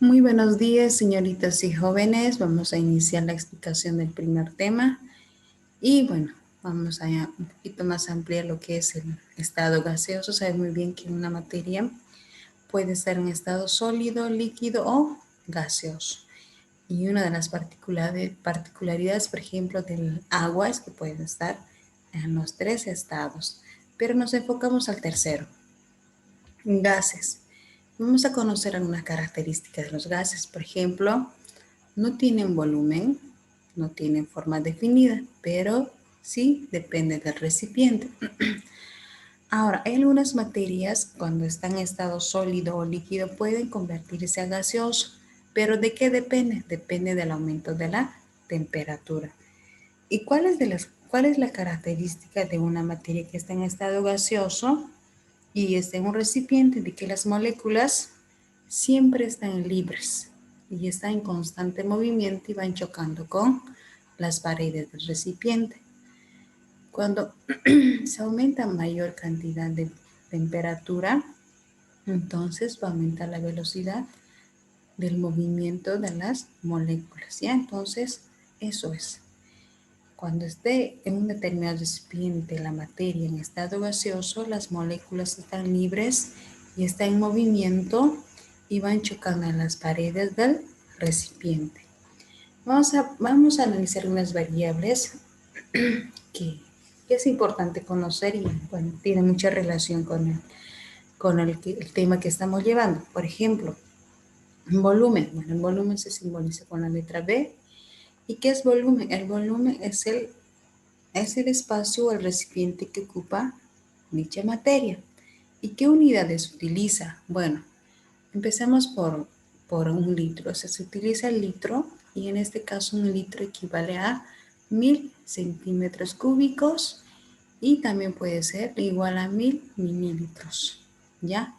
Muy buenos días, señoritas y jóvenes. Vamos a iniciar la explicación del primer tema. Y bueno, vamos a un poquito más ampliar lo que es el estado gaseoso. Saben muy bien que una materia puede estar en estado sólido, líquido o gaseoso. Y una de las particularidades, por ejemplo, del agua es que puede estar en los tres estados. Pero nos enfocamos al tercero, gases. Vamos a conocer algunas características de los gases. Por ejemplo, no tienen volumen, no tienen forma definida, pero sí depende del recipiente. Ahora, hay algunas materias cuando están en estado sólido o líquido pueden convertirse a gaseoso, pero ¿de qué depende? Depende del aumento de la temperatura. ¿Y cuál es la característica de una materia que está en estado gaseoso y está en un recipiente? De que las moléculas siempre están libres y están en constante movimiento y van chocando con las paredes del recipiente. Cuando se aumenta mayor cantidad de temperatura, entonces va a aumentar la velocidad del movimiento de las moléculas, ¿ya? Entonces, eso es. Cuando esté en un determinado recipiente la materia en estado gaseoso, las moléculas están libres y están en movimiento y van chocando en las paredes del recipiente. Vamos a analizar unas variables que, que es importante conocer y bueno, tiene mucha relación con el tema que estamos llevando. Por ejemplo, volumen. Bueno, el volumen se simboliza con la letra B. ¿Y qué es volumen? El volumen es el espacio o el recipiente que ocupa dicha materia. ¿Y qué unidades utiliza? Bueno, empecemos por un litro. O sea, se utiliza el litro y en este caso un litro equivale a 1000 centímetros cúbicos y también puede ser igual a 1000 mililitros. ¿Ya?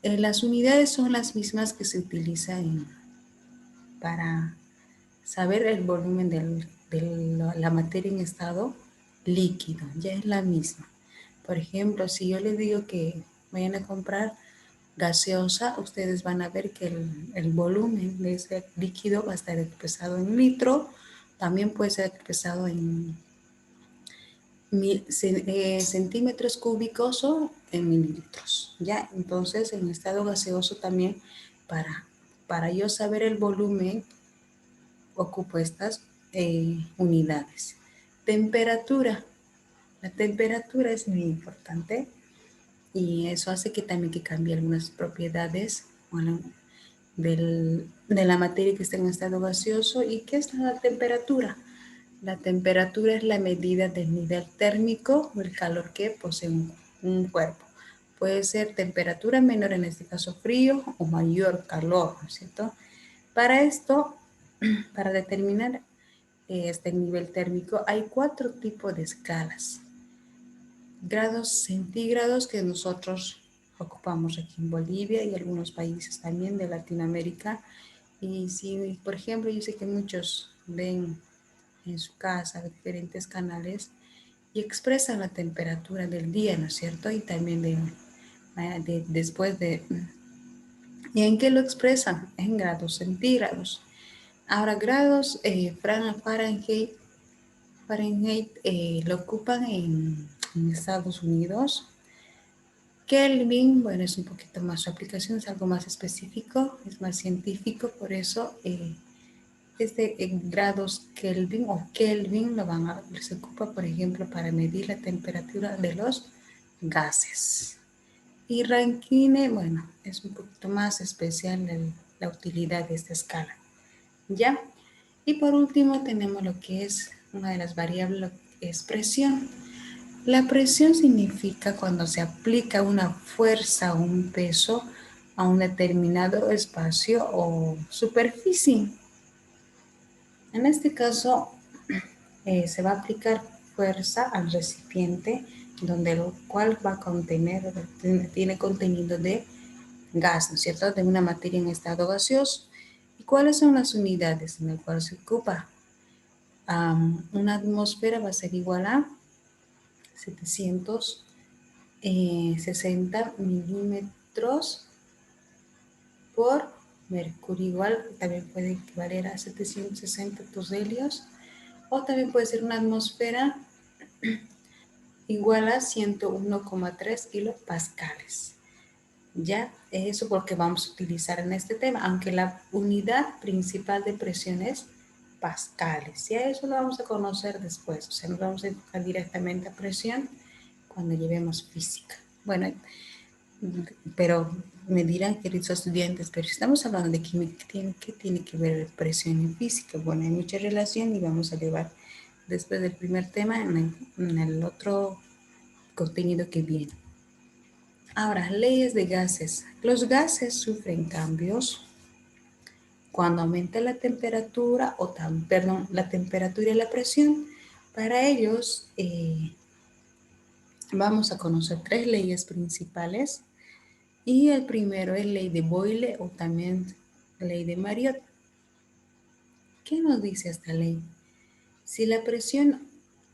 Las unidades son las mismas que se utilizan para saber el volumen de la materia en estado líquido. Ya es la misma. Por ejemplo, si yo les digo que vayan a comprar gaseosa, ustedes van a ver que el volumen de ese líquido va a estar expresado en litro, también puede ser expresado en centímetros cúbicos o en mililitros, ¿ya? Entonces, en estado gaseoso también, para yo saber el volumen, ocupo estas unidades. Temperatura. La temperatura es muy importante y eso hace que también que cambie algunas propiedades, bueno, de la materia que está en estado gaseoso. ¿Y qué es la temperatura? La temperatura es la medida del nivel térmico o el calor que posee un cuerpo. Puede ser temperatura menor, en este caso frío, o mayor calor, ¿no es cierto? Para esto, para determinar este nivel térmico, hay 4 tipos de escalas. Grados centígrados que nosotros ocupamos aquí en Bolivia y algunos países también de Latinoamérica. Y si, por ejemplo, yo sé que muchos ven en su casa diferentes canales y expresan la temperatura del día, ¿no es cierto? Y también después de... ¿Y en qué lo expresan? En grados centígrados. Ahora, grados Fahrenheit lo ocupan en Estados Unidos. Kelvin, bueno, es un poquito más su aplicación, es algo más específico, es más científico, por eso grados Kelvin o Kelvin se ocupa, por ejemplo, para medir la temperatura de los gases. Y Rankine, bueno, es un poquito más especial la utilidad de esta escala. ¿Ya? Y por último tenemos lo que es una de las variables, lo que es presión. La presión significa cuando se aplica una fuerza o un peso a un determinado espacio o superficie. En este caso, se va a aplicar fuerza al recipiente donde lo cual va a contener, tiene contenido de gas, ¿no es cierto?, de una materia en estado gaseoso. ¿Y cuáles son las unidades en las cuales se ocupa? Una atmósfera va a ser igual a 760 milímetros por Mercurio igual, también puede equivaler a 760 hectolios, o también puede ser una atmósfera igual a 101,3 kilopascales. Ya, eso porque vamos a utilizar en este tema, aunque la unidad principal de presión es pascales. Ya eso lo vamos a conocer después, o sea, nos vamos a enfocar directamente a presión cuando llevemos física. Bueno, pero me dirán, queridos estudiantes, pero estamos hablando de química, ¿qué tiene que ver presión y física? Bueno, hay mucha relación y vamos a llevar después del primer tema en el otro contenido que viene. Ahora, leyes de gases. Los gases sufren cambios cuando aumenta la temperatura, la temperatura y la presión. Para ellos, vamos a conocer tres leyes principales. Y el primero es ley de Boyle o también ley de Marriott. ¿Qué nos dice esta ley? Si la presión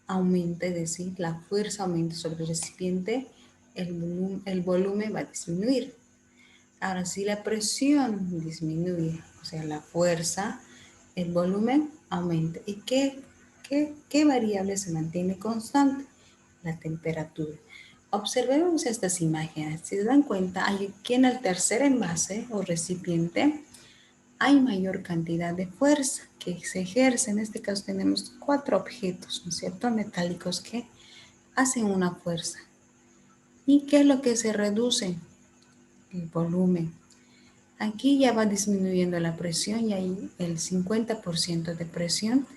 aumenta, es decir, la fuerza aumenta sobre el recipiente, el volumen va a disminuir. Ahora, si la presión disminuye, o sea, la fuerza, el volumen aumenta. ¿Y qué variable se mantiene constante? La temperatura. Observemos estas imágenes. Si se dan cuenta, aquí en el tercer envase o recipiente hay mayor cantidad de fuerza que se ejerce. En este caso tenemos 4 objetos, ¿no es cierto?, metálicos que hacen una fuerza. ¿Y qué es lo que se reduce? El volumen. Aquí ya va disminuyendo la presión y hay el 50% de presión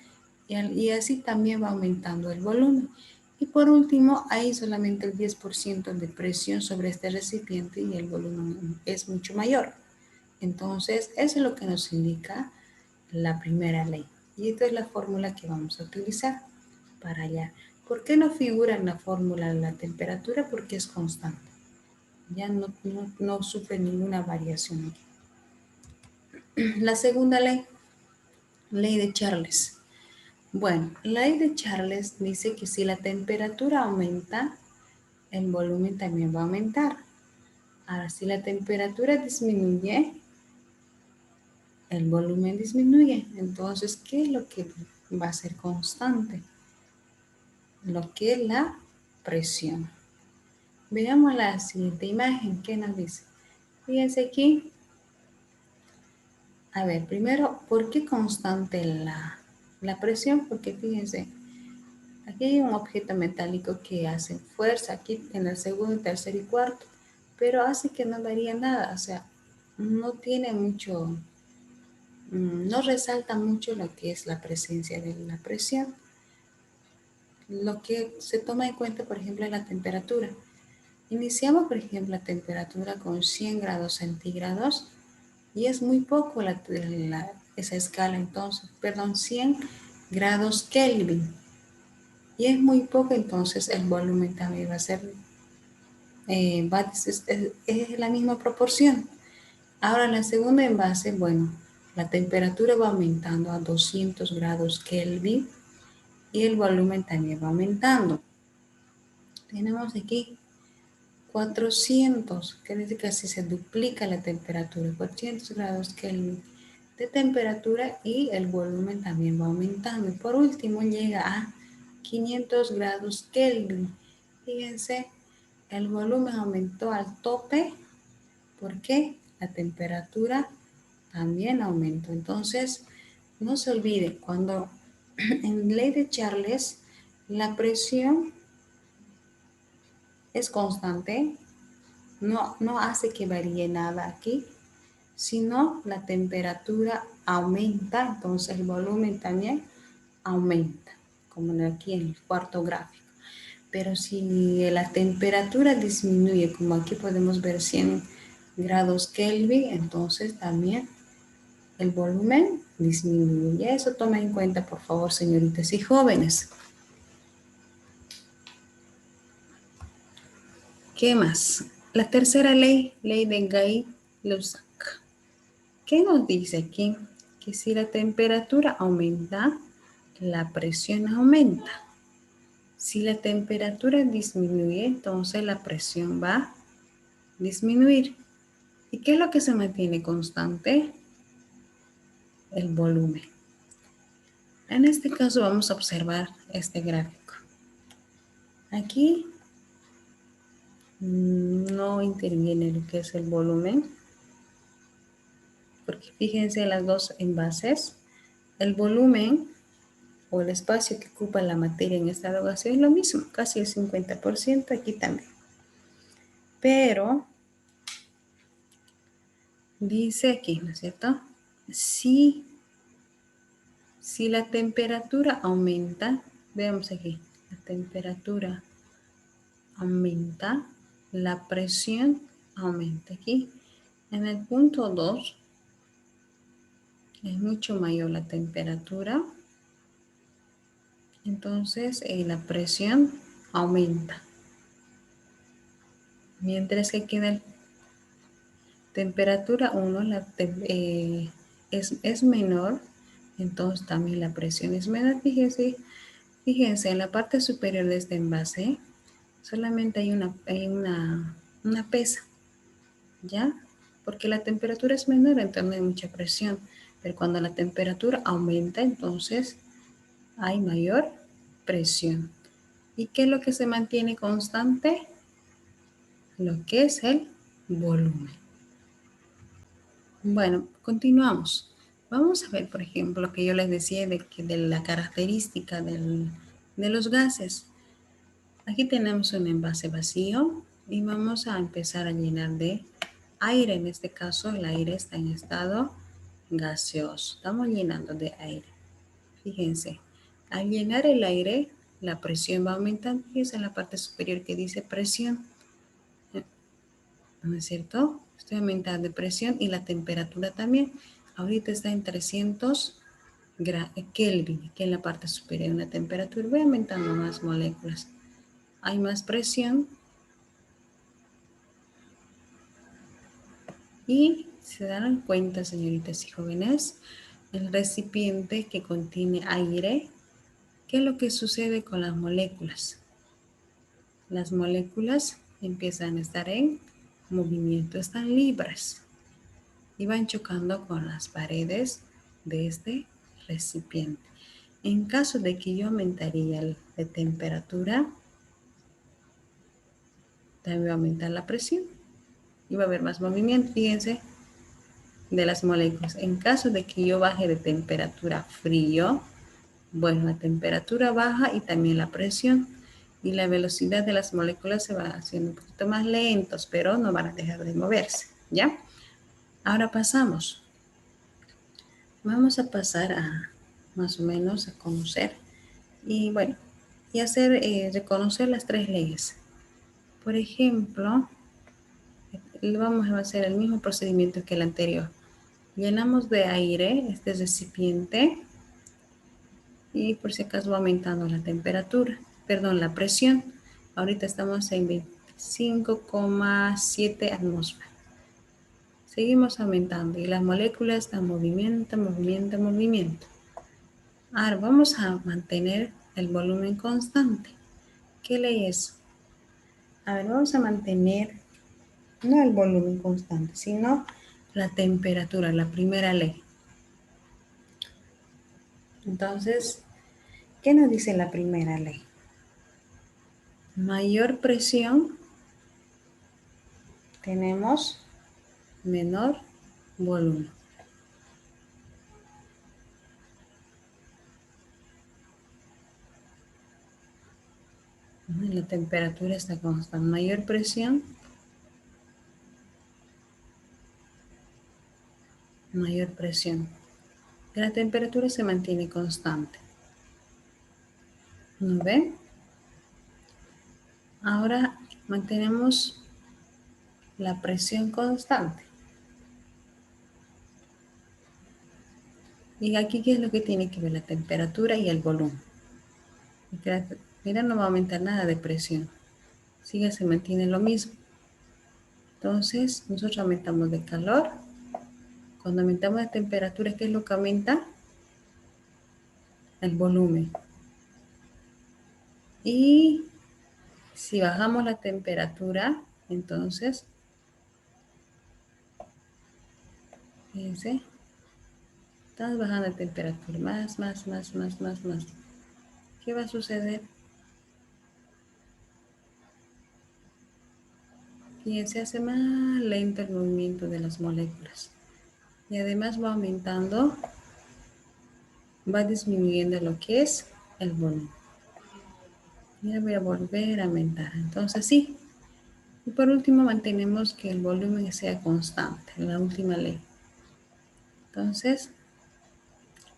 y así también va aumentando el volumen. Y por último, hay solamente el 10% de presión sobre este recipiente y el volumen es mucho mayor. Entonces, eso es lo que nos indica la primera ley. Y esta es la fórmula que vamos a utilizar para hallar. ¿Por qué no figura en la fórmula la temperatura? Porque es constante. Ya no sufre ninguna variación aquí. La segunda ley, ley de Charles. Bueno, la ley de Charles dice que si la temperatura aumenta, el volumen también va a aumentar. Ahora, si la temperatura disminuye, el volumen disminuye. Entonces, ¿qué es lo que va a ser constante? Lo que es la presión. Veamos la siguiente imagen. ¿Qué nos dice? Fíjense aquí. A ver, primero, ¿por qué constante la presión? Porque fíjense, aquí hay un objeto metálico que hace fuerza aquí en el segundo, tercer y cuarto, pero hace que no varía nada, o sea, no tiene mucho, no resalta mucho lo que es la presencia de la presión. Lo que se toma en cuenta, por ejemplo, es la temperatura. Iniciamos, por ejemplo, la temperatura con 100 grados centígrados y es muy poco esa escala, entonces, perdón, 100 grados Kelvin. Y es muy poco, entonces el volumen también va a ser, es la misma proporción. Ahora la segunda envase, bueno, la temperatura va aumentando a 200 grados Kelvin y el volumen también va aumentando. Tenemos aquí 400, que dice que así se duplica la temperatura, 400 grados Kelvin de temperatura y el volumen también va aumentando. Y por último llega a 500 grados Kelvin. Fíjense, el volumen aumentó al tope porque la temperatura también aumentó. Entonces, no se olvide, cuando en ley de Charles la presión es constante, no hace que varíe nada aquí, sino la temperatura aumenta, entonces el volumen también aumenta, como aquí en el cuarto gráfico. Pero si la temperatura disminuye, como aquí podemos ver 100 grados Kelvin, entonces también el volumen disminuye. Eso toma en cuenta, por favor, señoritas y jóvenes. ¿Qué más? La tercera ley, ley de Gay-Lussac. ¿Qué nos dice aquí? Que si la temperatura aumenta, la presión aumenta. Si la temperatura disminuye, entonces la presión va a disminuir. ¿Y qué es lo que se mantiene constante? el volumen. En este caso vamos a observar este gráfico. Aquí no interviene lo que es el volumen, porque fíjense las dos envases, el volumen o el espacio que ocupa la materia en estado gaseoso es lo mismo, casi el 50% aquí también. Pero dice aquí, ¿no es cierto? Si la temperatura aumenta, veamos aquí, la temperatura aumenta, la presión aumenta. Aquí en el punto 2 es mucho mayor la temperatura, entonces la presión aumenta. Mientras que aquí en el temperatura 1 es menor, entonces también la presión es menor. Fíjense, en la parte superior de este envase solamente hay una pesa, ¿ya? Porque la temperatura es menor, entonces no hay mucha presión. Pero cuando la temperatura aumenta, entonces hay mayor presión. ¿Y qué es lo que se mantiene constante? Lo que es el volumen. Bueno, continuamos. Vamos a ver, por ejemplo, lo que yo les decía de la característica de los gases. Aquí tenemos un envase vacío y vamos a empezar a llenar de aire. En este caso, el aire está en estado gaseoso. Estamos llenando de aire. Fíjense, al llenar el aire, la presión va aumentando. Fíjense en la parte superior que dice presión. ¿No es cierto? Estoy aumentando de presión y la temperatura también. Ahorita está en 300 Kelvin, aquí en la parte superior de la temperatura. Voy aumentando más moléculas. Hay más presión. Y se darán cuenta, señoritas y jóvenes, el recipiente que contiene aire, ¿qué es lo que sucede con las moléculas? Las moléculas empiezan a estar en movimiento, están libres y van chocando con las paredes de este recipiente. En caso de que yo aumentaría la temperatura, también va a aumentar la presión y va a haber más movimiento, fíjense, de las moléculas. En caso de que yo baje de temperatura frío, bueno, la temperatura baja y también la presión y la velocidad de las moléculas se va haciendo un poquito más lentos, pero no van a dejar de moverse, ¿ya? Ahora pasamos. Vamos a pasar a más o menos a conocer y bueno, y hacer reconocer las tres leyes. Por ejemplo, vamos a hacer el mismo procedimiento que el anterior. Llenamos de aire este recipiente y por si acaso va aumentando la temperatura, perdón, la presión. Ahorita estamos en 25,7 atmósferas. Seguimos aumentando y las moléculas están movimiento, movimiento, movimiento. Ahora vamos a mantener el volumen constante. ¿Qué ley es? A ver, vamos a mantener no el volumen constante, sino la temperatura, la primera ley. Entonces, ¿qué nos dice la primera ley? Mayor presión, tenemos menor volumen. La temperatura está constante. Mayor presión, mayor presión. La temperatura se mantiene constante. ¿No ven? Ahora mantenemos la presión constante. Y aquí, ¿qué es lo que tiene que ver? La temperatura y el volumen. Mira, no va a aumentar nada de presión. Sigue, se mantiene lo mismo. Entonces, nosotros aumentamos de calor. Cuando aumentamos de temperatura, ¿qué es lo que aumenta? El volumen. Y si bajamos la temperatura, entonces, fíjense, Estás bajando la temperatura. Más. ¿Qué va a suceder? Y se hace más lento el movimiento de las moléculas. Y además va aumentando, va disminuyendo lo que es el volumen. Ya voy a volver a aumentar. Entonces sí. Y por último mantenemos que el volumen sea constante, la última ley. Entonces,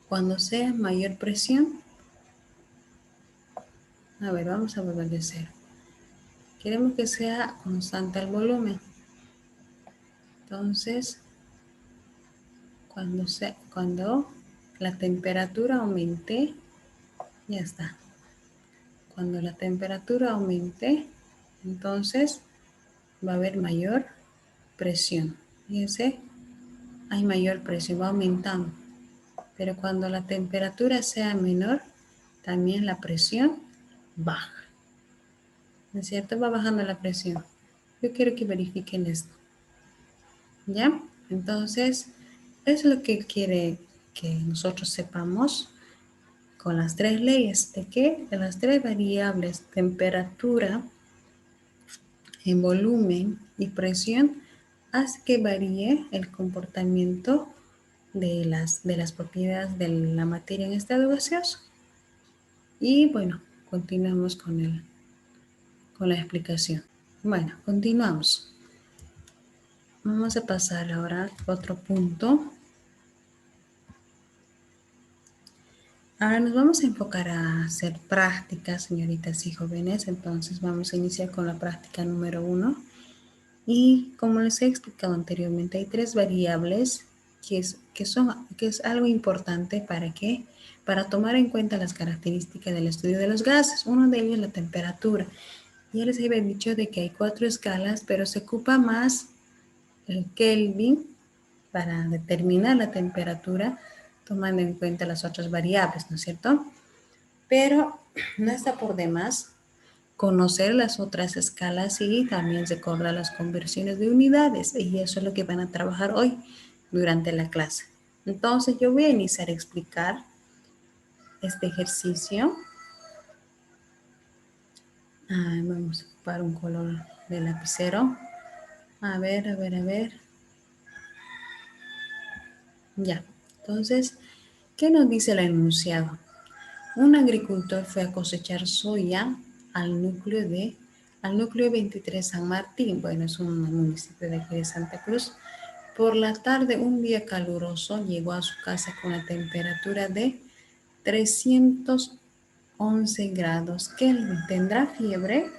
cuando sea mayor presión, a ver, vamos a volver de cero. Queremos que sea constante el volumen. Entonces, cuando la temperatura aumente, ya está. Cuando la temperatura aumente, entonces va a haber mayor presión. Fíjense, hay mayor presión, va aumentando. Pero cuando la temperatura sea menor, también la presión baja. ¿No es cierto? Va bajando la presión. Yo quiero que verifiquen esto. ¿Ya? Entonces, es lo que quiere que nosotros sepamos con las tres leyes. ¿De qué? De las tres variables, temperatura, en volumen y presión, hace que varíe el comportamiento de las propiedades de la materia en estado gaseoso. Y bueno, continuamos con la explicación. Bueno, continuamos. Vamos a pasar ahora a otro punto. Ahora nos vamos a enfocar a hacer prácticas, señoritas y jóvenes. Entonces vamos a iniciar con la práctica número 1. Y como les he explicado anteriormente, hay tres variables que es algo importante para tomar en cuenta las características del estudio de los gases. Uno de ellos es la temperatura. Ya les había dicho de que hay 4 escalas, pero se ocupa más el Kelvin para determinar la temperatura, tomando en cuenta las otras variables, ¿no es cierto? Pero no está por demás conocer las otras escalas y también recordar las conversiones de unidades. Y eso es lo que van a trabajar hoy durante la clase. Entonces yo voy a iniciar a explicar este ejercicio. Vamos a ocupar un color de lapicero. A ver. Ya. Entonces, ¿qué nos dice el enunciado? Un agricultor fue a cosechar soya al núcleo 23 San Martín. Bueno, es un municipio de aquí de Santa Cruz. Por la tarde, un día caluroso, llegó a su casa con la temperatura de 311 grados Kelvin. ¿Tendrá fiebre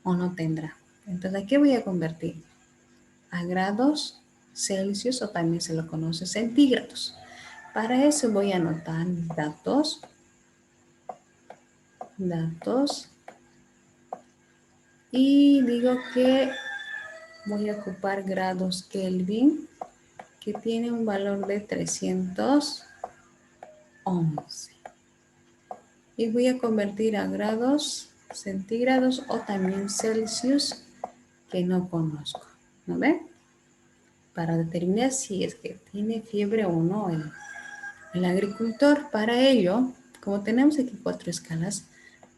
o no tendrá? Entonces, ¿a qué voy a convertir? A grados Celsius, o también se lo conoce centígrados. Para eso voy a anotar mis datos. Y digo que voy a ocupar grados Kelvin, que tiene un valor de 311. Y voy a convertir a grados centígrados o también Celsius, que no conozco. ¿No ven? Para determinar si es que tiene fiebre o no el agricultor. Para ello, como tenemos aquí 4 escalas,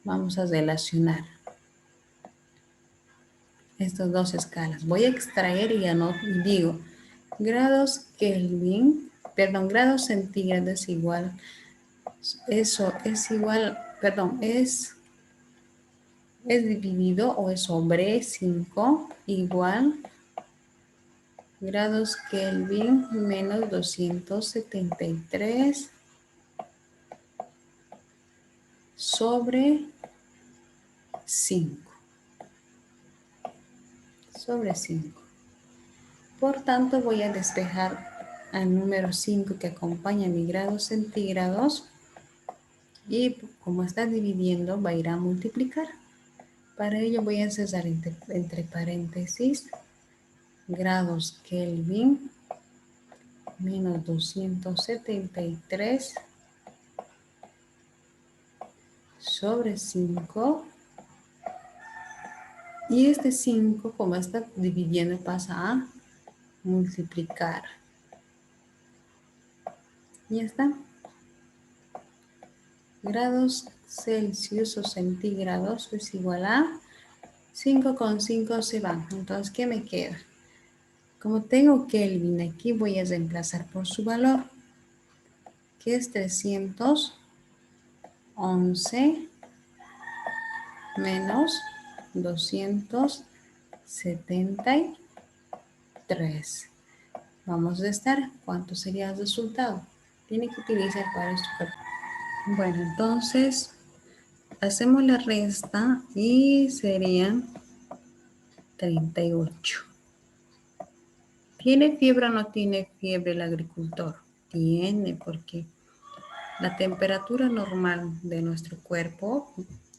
vamos a relacionar estas 2 escalas. Voy a extraer y digo grados Kelvin, perdón, grados centígrados es igual, eso es igual, perdón, es dividido o es sobre 5 igual grados Kelvin menos 273 sobre 5. Sobre 5. Por tanto, voy a despejar al número 5 que acompaña mi grados centígrados y como está dividiendo va a ir a multiplicar. Para ello voy a cesar entre paréntesis grados Kelvin menos 273 sobre 5. Y este 5, como está dividiendo, pasa a multiplicar. Ya está. Grados Celsius o centígrados es igual a 5,5 se van. Entonces, ¿qué me queda? Como tengo Kelvin aquí, voy a reemplazar por su valor, que es 311 menos 273. Vamos a estar. ¿Cuánto sería el resultado? Tiene que utilizar para su calculadora. Bueno, entonces hacemos la resta y serían 38. ¿Tiene fiebre o no tiene fiebre el agricultor? Tiene, porque la temperatura normal de nuestro cuerpo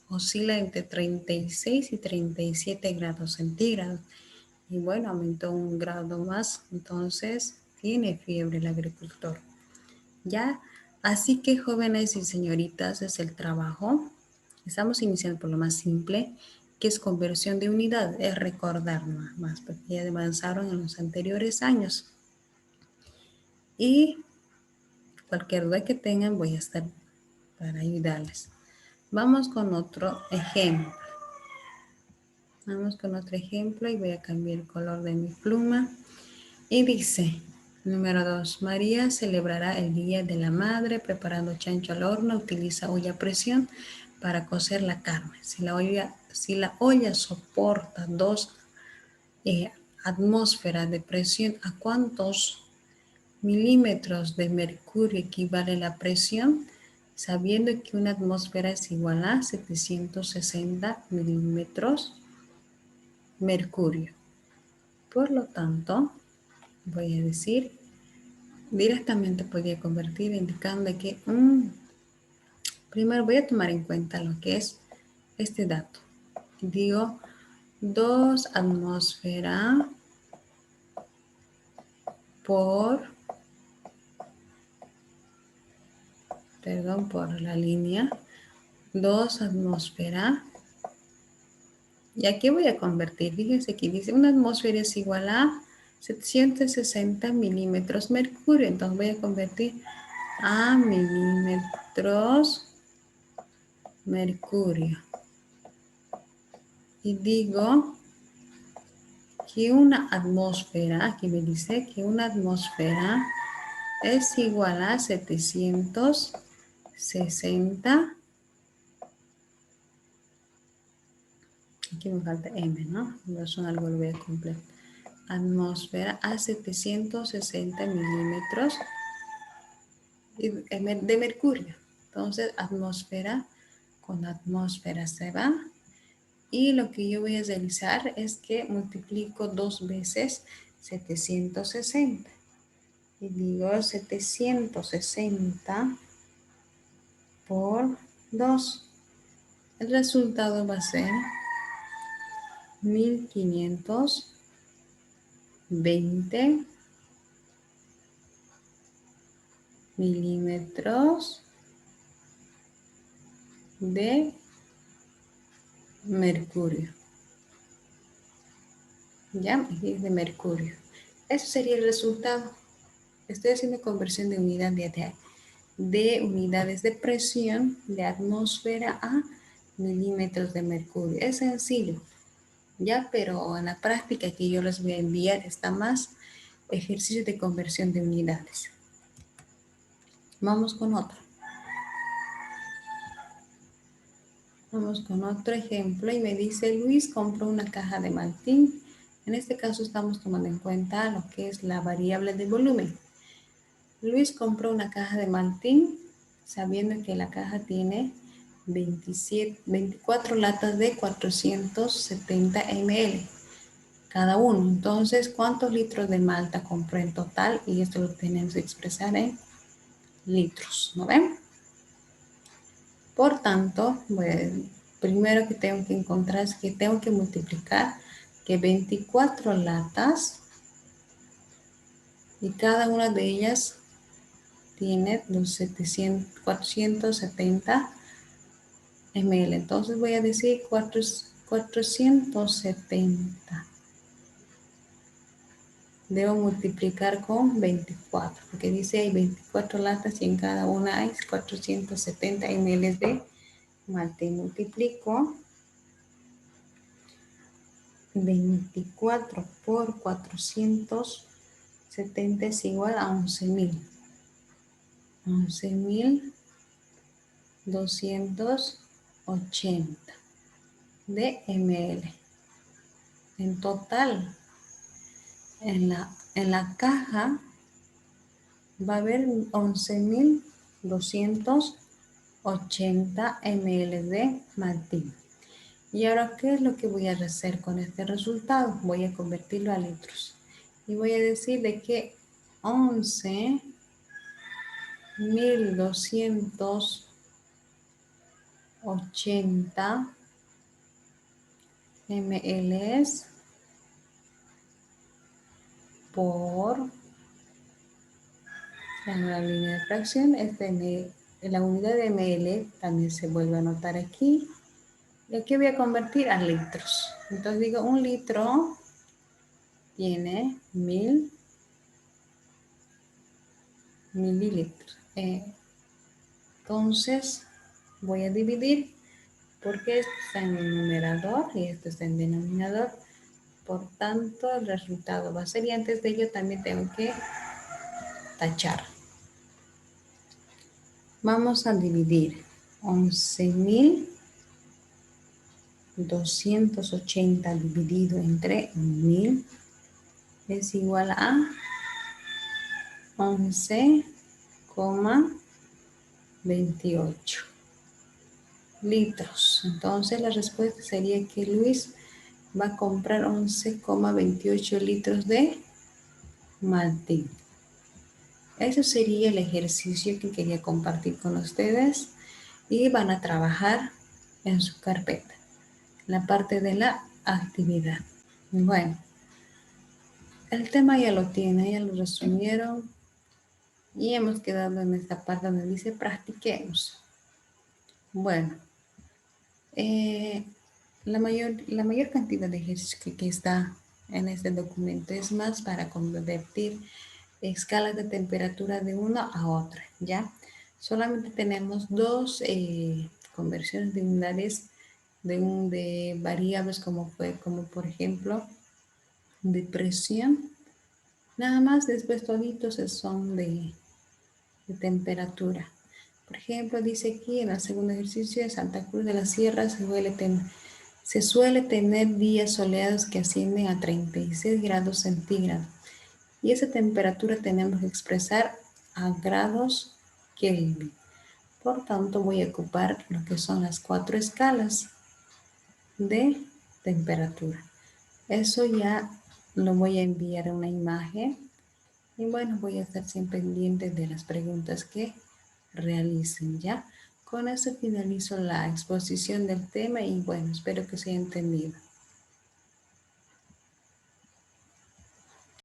oscila entre 36 y 37 grados centígrados. Y bueno, aumentó un grado más, entonces tiene fiebre el agricultor. ¿Ya? Así que jóvenes y señoritas, es el trabajo. Estamos iniciando por lo más simple, que es conversión de unidad, es recordar más, porque ya avanzaron en los anteriores años. Y cualquier duda que tengan, voy a estar para ayudarles. Vamos con otro ejemplo. Vamos con otro ejemplo y voy a cambiar el color de mi pluma. Y dice, número 2, María celebrará el Día de la Madre preparando chancho al horno, utiliza olla a presión para cocer la carne. Si la olla soporta 2 atmósferas de presión, ¿a cuántos milímetros de mercurio equivale la presión? Sabiendo que una atmósfera es igual a 760 milímetros mercurio. Por lo tanto, voy a decir, directamente podría convertir indicando que primero voy a tomar en cuenta lo que es este dato. Digo 2 atmósferas por, por la línea, 2 atmósferas. Y aquí voy a convertir, fíjense que dice una atmósfera es igual a 760 milímetros mercurio. Entonces voy a convertir a milímetros mercurio. Y digo que una atmósfera, aquí me dice que una atmósfera es igual a 760. Aquí me falta M, ¿no? No son algo lo voy a completar. Atmósfera a 760 milímetros de mercurio. Entonces, atmósfera con atmósfera se va. Y lo que yo voy a realizar es que multiplico 2 veces 760. Y digo 760 por 2. El resultado va a ser 1520 milímetros de mercurio. ¿Ya? De mercurio. Eso sería el resultado. Estoy haciendo conversión de unidad de unidades de presión de atmósfera a milímetros de mercurio. Es sencillo, ya, pero en la práctica que yo les voy a enviar está más ejercicio de conversión de unidades. Vamos con otro. Vamos con otro ejemplo y me dice Luis compró una caja de Maltín. En este caso estamos tomando en cuenta lo que es la variable de volumen. Luis compró una caja de Maltín sabiendo que la caja tiene 24 latas de 470 ml cada uno. Entonces, ¿cuántos litros de malta compró en total? Y esto lo tenemos que expresar en litros, ¿no ven? Por tanto, primero que tengo que encontrar es que tengo que multiplicar que 24 latas y cada una de ellas tiene los 470 ml. Entonces voy a decir 470 debo multiplicar con 24, porque dice hay 24 latas y en cada una hay 470 ml de malte. Multiplico 24 por 470 es igual a 11.000. 11.280 de ml. En total, en la caja va a haber 11.280 ml de Martín. Y ahora, ¿qué es lo que voy a hacer con este resultado? Voy a convertirlo a litros. Y voy a decir de que 11.280 ml por la línea de fracción, la unidad de ml también se vuelve a anotar aquí. Y aquí voy a convertir a litros. Entonces digo, un litro tiene 1000 mililitros. Entonces voy a dividir porque esto está en el numerador y esto está en el denominador. Por tanto, el resultado va a ser, y antes de ello también tengo que tachar. Vamos a dividir 11.280 dividido entre 1000 es igual a 11,28 litros. Entonces la respuesta sería que Luis va a comprar 11,28 litros de Maltín. Eso sería el ejercicio que quería compartir con ustedes y van a trabajar en su carpeta, la parte de la actividad. Bueno, el tema ya lo tiene, ya lo resumieron y hemos quedado en esta parte donde dice practiquemos. Bueno, la mayor cantidad de ejercicios que está en este documento es más para convertir escalas de temperatura de una a otra, ¿ya? Solamente tenemos dos conversiones de unidades de variables como por ejemplo de presión. Nada más, después toditos son de temperatura. Por ejemplo, dice aquí en el segundo ejercicio de Santa Cruz de la Sierra se suele tener días soleados que ascienden a 36 grados centígrados. Y esa temperatura tenemos que expresar a grados Kelvin. Por tanto, voy a ocupar lo que son las 4 escalas de temperatura. Eso ya lo voy a enviar a una imagen. Y bueno, voy a estar siempre pendiente de las preguntas que realicen, ¿ya? Con eso finalizo la exposición del tema y bueno, espero que se haya entendido.